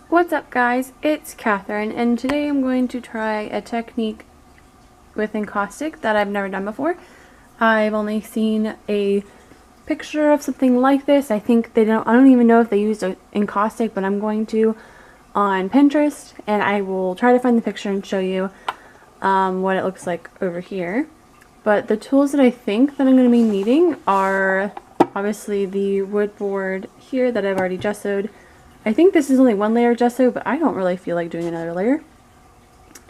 What's up guys, it's Catherine, and today I'm going to try a technique with Encautic that I've never done before. I've only seen a picture of something like this. I don't even know if they used Encautic, but I'm going to on Pinterest, and I will try to find the picture and show you what it looks like over here. But the tools that I think that I'm going to be needing are obviously the wood board here that I've already gessoed. I think this is only one layer of gesso, but I don't really feel like doing another layer.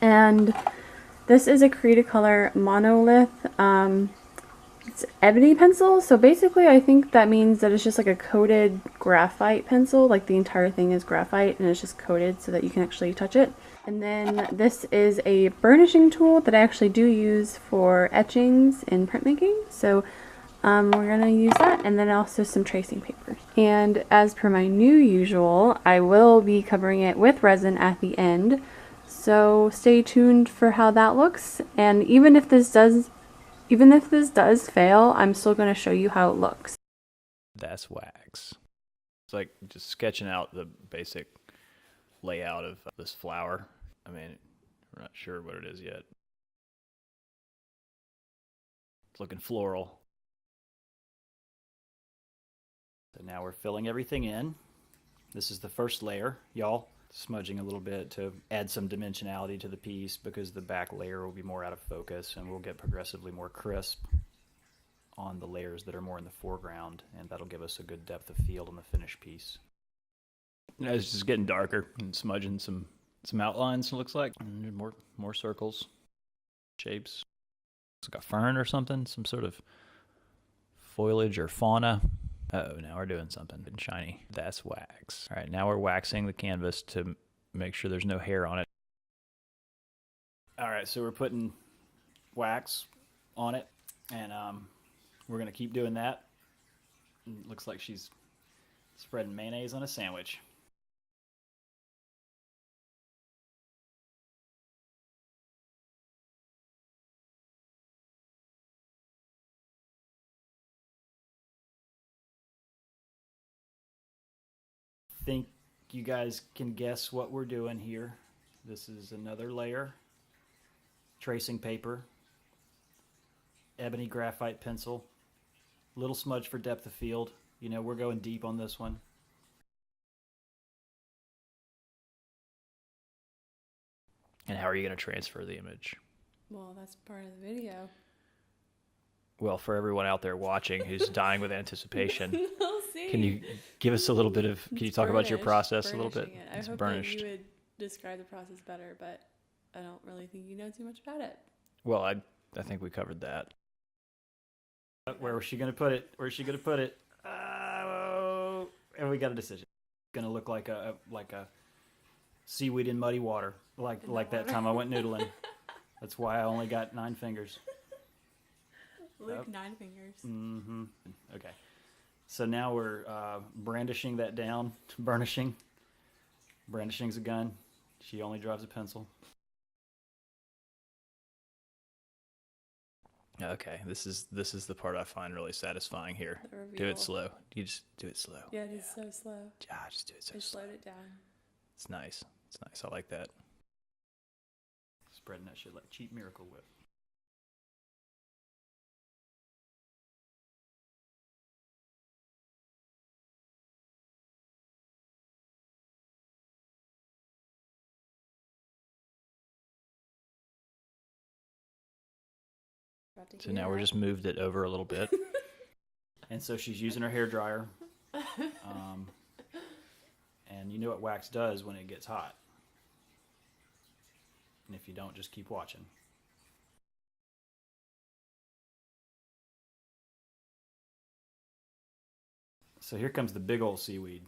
And this is a Cretacolor monolith. It's ebony pencil, so basically I think that means that it's just like a coated graphite pencil, like the entire thing is graphite and it's just coated so that you can actually touch it. And then this is a burnishing tool that I actually do use for etchings in printmaking, so we're going to use that, and then also some tracing paper. And as per my new usual, I will be covering it with resin at the end, so stay tuned for how that looks. And even if this does fail, I'm still going to show you how it looks. That's wax. It's like just sketching out the basic layout of this flower. I mean, we're not sure what it is yet. It's looking floral. So now we're filling everything in. This is the first layer, y'all. Smudging a little bit to add some dimensionality to the piece because the back layer will be more out of focus and we'll get progressively more crisp on the layers that are more in the foreground, and that'll give us a good depth of field on the finished piece. Now it's just getting darker and smudging some outlines, it looks like. And more circles, shapes. It's like a fern or something, some sort of foliage or fauna. Uh-oh, now we're doing something shiny. That's wax. All right, now we're waxing the canvas to make sure there's no hair on it. All right, so we're putting wax on it, and we're going to keep doing that. It looks like she's spreading mayonnaise on a sandwich. Think you guys can guess what we're doing here. This is another layer. Tracing paper. Ebony graphite pencil. Little smudge for depth of field. You know, we're going deep on this one. And how are you going to transfer the image? Well, that's part of the video. Well, for everyone out there watching who's dying with anticipation, We'll see. can you give us a little bit of, can you talk about your process a little bit? I hope that you would describe the process better, but I don't really think you know too much about it. Well, I think we covered that. Where was she going to put it? Where's she going to put it? And we got a decision. It's going to look like a seaweed in muddy water, like that time I went noodling. That's why I only got 9 fingers. Luke, 9 fingers. Mm-hmm. Okay. So now we're brandishing that down. Burnishing. Brandishing's a gun. She only drives a pencil. Okay, this is the part I find really satisfying here. Do it slow. You just do it slow. Yeah, it is so slow. Yeah, just do it so slow. Slowed it down. It's nice. It's nice. I like that. Spreading that shit like cheap Miracle Whip. So now we're just moved it over a little bit. And so she's using her hair dryer. And you know what wax does when it gets hot. And if you don't, just keep watching. So here comes the big old seaweed.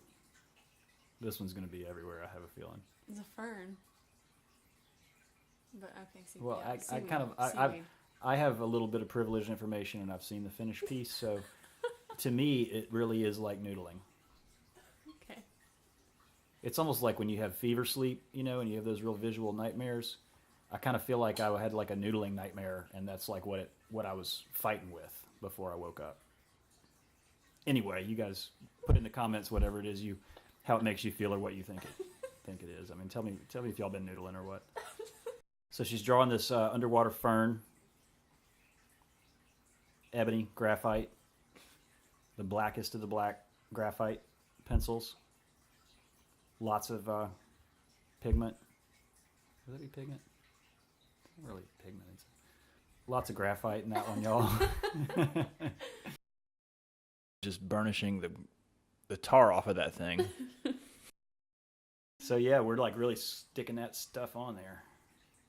This one's going to be everywhere, I have a feeling. It's a fern. But okay, seaweed. Well, yeah, I have a little bit of privileged information, and I've seen the finished piece, so to me, it really is like noodling. Okay. It's almost like when you have fever sleep, you know, and you have those real visual nightmares. I kind of feel like I had like a noodling nightmare, and that's like what I was fighting with before I woke up. Anyway, you guys put in the comments whatever it is how it makes you feel or what you think. think it is. I mean, tell me if y'all been noodling or what. So she's drawing this underwater fern, ebony graphite, the blackest of the black graphite pencils. Lots of pigment. Would that be pigment? Not really pigment. It's lots of graphite in that one, y'all. Just burnishing the tar off of that thing. So yeah, we're like really sticking that stuff on there.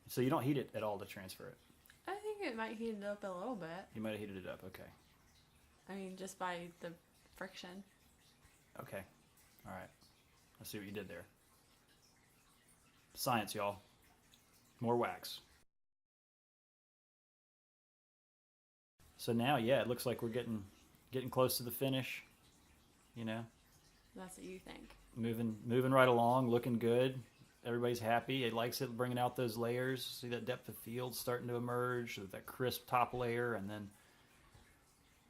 So you don't heat it at all to transfer it? I think it might heat it up a little bit. You might have heated it up, okay. I mean, just by the friction. Okay, all right. I see what you did there. Science, y'all. More wax. So now, yeah, it looks like we're getting close to the finish. You know, That's what you think. moving right along, looking good. Everybody's happy. It likes it, bringing out those layers. See that depth of field starting to emerge with that crisp top layer, and then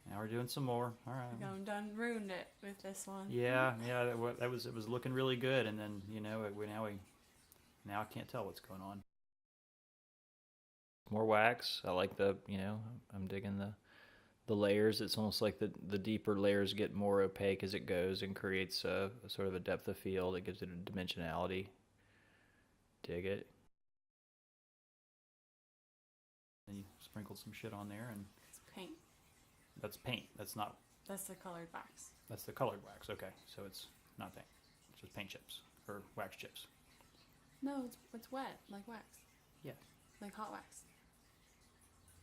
now we're doing some more. All right. I'm done ruined it with this one. Yeah. It was looking really good, and then now I can't tell what's going on. More wax. I like I'm digging the layers. It's almost like the deeper layers get more opaque as it goes and creates a sort of a depth of field. It gives it a dimensionality. Dig it. And you sprinkled some shit on there, and It's paint. that's paint. That's not. That's the colored wax. That's the colored wax. Okay, so it's not paint. It's just paint chips or wax chips. No, it's wet, like wax. Yeah. Like hot wax.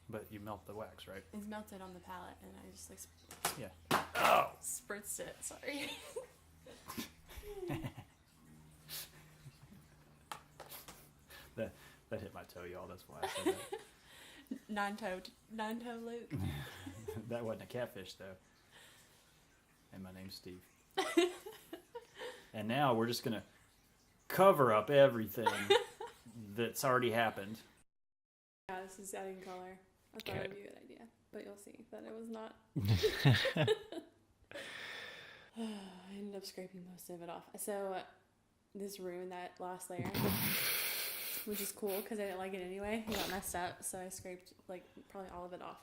But you melt the wax, right? It's melted on the palette, and I just like Yeah. Oh. spritzed it. Sorry. That hit my toe, y'all. That's why I said that. Non-toe Luke. That wasn't a catfish, though. And my name's Steve. And now we're just gonna cover up everything that's already happened. Yeah, this is adding color. I thought it would be a good idea, but you'll see that it was not. I ended up scraping most of it off. So this ruined that last layer, which is cool because I didn't like it anyway. It got messed up, so I scraped like probably all of it off.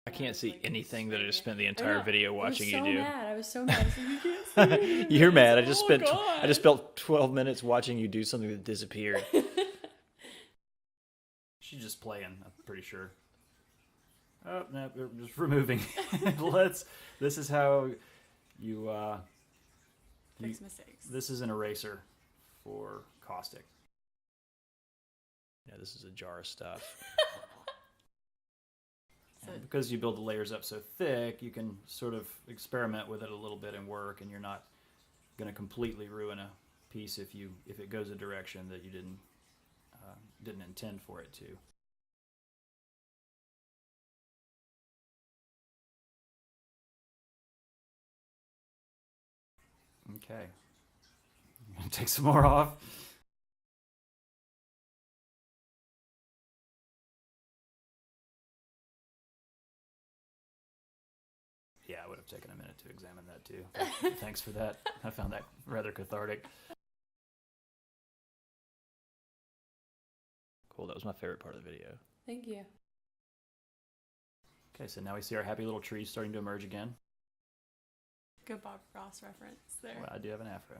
I can't see anything that I just spent the entire video watching you do. I was so mad. I was like, you can't see it. You're mad. I just Oh, spent God. I just spent 12 minutes watching you do something that disappeared. She's just playing, I'm pretty sure. Oh, no, we're just removing. This is how you Fix mistakes. This is an eraser for caustic. Yeah, this is a jar of stuff. And because you build the layers up so thick, you can sort of experiment with it a little bit and work, and you're not going to completely ruin a piece if it goes a direction that you didn't intend for it to. Okay. I'm going to take some more off. Yeah, I would have taken a minute to examine that too. Thanks for that. I found that rather cathartic. Cool, that was my favorite part of the video. Thank you. Okay, so now we see our happy little tree starting to emerge again. Good Bob Ross reference there. Well, I do have an afro.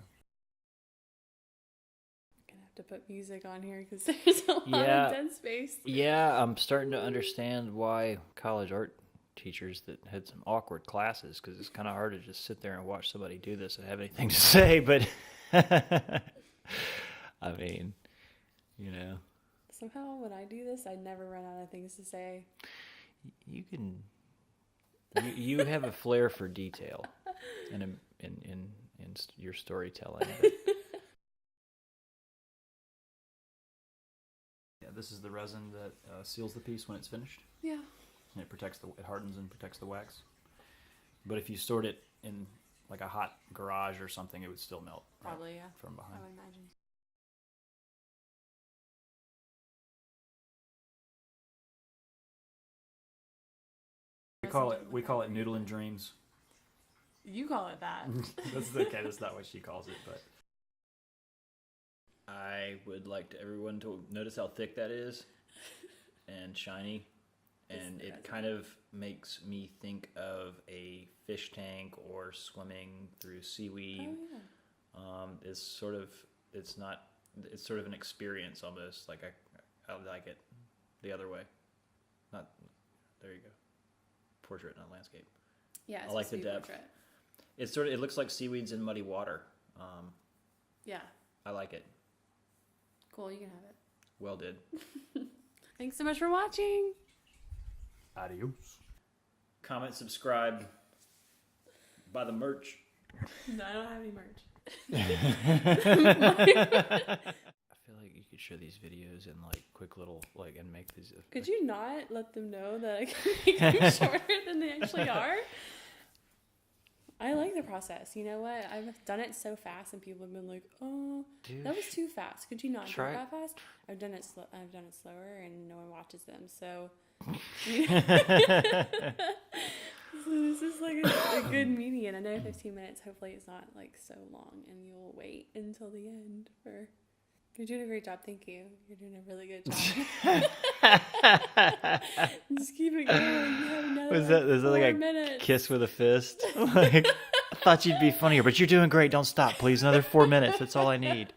Gonna have to put music on here because there's a lot of dead space. Yeah, I'm starting to understand why college art teachers that had some awkward classes, because it's kind of hard to just sit there and watch somebody do this and have anything to say, but I mean, you know. Somehow when I do this, I never run out of things to say. You have a flair for detail in your storytelling. But... Yeah, this is the resin that seals the piece when it's finished. Yeah. And it hardens and protects the wax. But if you stored it in like a hot garage or something, it would still melt. Probably, right, yeah. from behind. I would imagine. We call it noodling dreams. You call it that. That's okay. That's not what she calls it, but I would like everyone to notice how thick that is and shiny. And it kind of makes me think of a fish tank or swimming through seaweed. Oh, yeah. It's sort of an experience almost. Like I like it the other way. Not there you go. Portrait, not landscape. Yeah, I like the depth. Portrait. It looks like seaweeds in muddy water. Yeah. I like it. Cool, you can have it. Well did. Thanks so much for watching. Adios. Comment, subscribe, buy the merch. No, I don't have any merch. I feel like you could show these videos in like quick little and make these. Could you not let them know that I can make them shorter than they actually are? I like the process. You know what? I've done it so fast, and people have been like, "Oh, dude, that was too fast. Could you not do it that fast?" I've done it slower, and no one watches them. So, so this is like a good median. I know 15 minutes. Hopefully, it's not like so long, and you'll wait until the end for. You're doing a great job. Thank you. You're doing a really good job. Just keep it going. You have another is that like a minutes. Kiss with a fist? Like, I thought you'd be funnier, but you're doing great. Don't stop, please. Another 4 minutes. That's all I need.